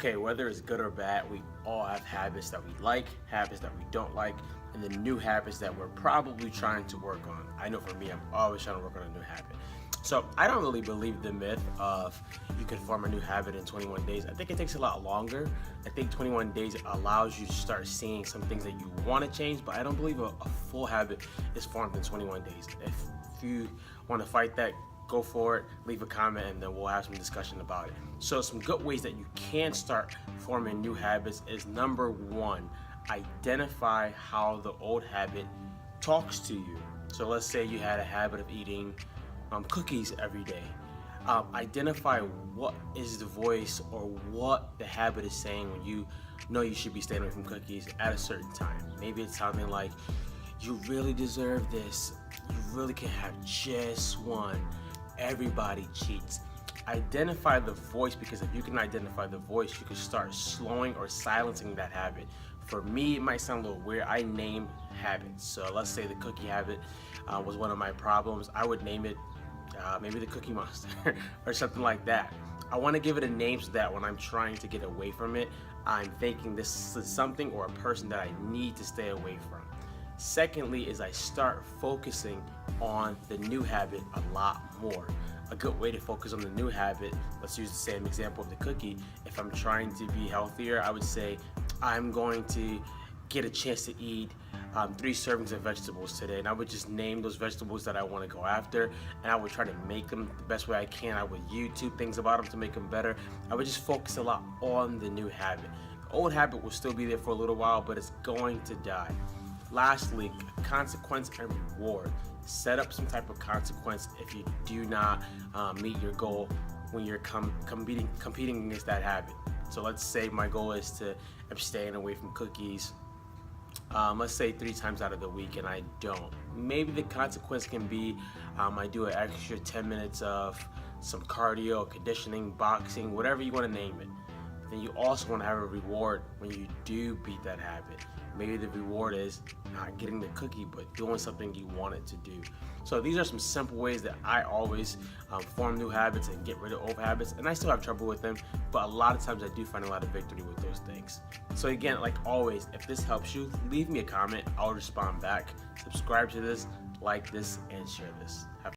Okay, whether it's good or bad, we all have habits that we like, habits that we don't like, and the new habits that we're probably trying to work on. I know for me, I'm always trying to work on a new habit. So I don't really believe the myth of you can form a new habit in 21 days. I think it takes a lot longer. I think 21 days allows you to start seeing some things that you want to change, but I don't believe a full habit is formed in 21 days. If you want to fight that, go for it, leave a comment, and then we'll have some discussion about it. So some good ways that you can start forming new habits is number one, identify how the old habit talks to you. So let's say you had a habit of eating cookies every day. Identify what is the voice or what the habit is saying when you know you should be staying away from cookies at a certain time. Maybe it's something like, you really deserve this, you really can have just one, everybody cheats. Identify the voice, because if you can identify the voice, you can start slowing or silencing that habit. For me, it might sound a little weird. I name habits. So let's say the cookie habit was one of my problems. I would name it maybe the Cookie Monster or something like that. I want to give it a name so that when I'm trying to get away from it, I'm thinking this is something or a person that I need to stay away from. Secondly is I start focusing on the new habit a lot more. A good way to focus on the new habit, let's use the same example of the cookie. If I'm trying to be healthier, I would say I'm going to get a chance to eat 3 servings of vegetables today, and I would just name those vegetables that I want to go after, and I would try to make them the best way I can. I would YouTube things about them to make them better. I would just focus a lot on the new habit. The old habit will still be there for a little while, but it's going to die. Lastly, consequence and reward. Set up some type of consequence if you do not meet your goal when you're competing against that habit. So let's say my goal is to abstain away from cookies, let's say 3 times out of the week, and I don't. Maybe the consequence can be I do an extra 10 minutes of some cardio, conditioning, boxing, whatever you want to name it. Then you also want to have a reward when you do beat that habit. Maybe the reward is not getting the cookie, but doing something you wanted to do. So these are some simple ways that I always form new habits and get rid of old habits. And I still have trouble with them, but a lot of times I do find a lot of victory with those things. So again, like always, if this helps you, leave me a comment. I'll respond back. Subscribe to this, like this, and share this.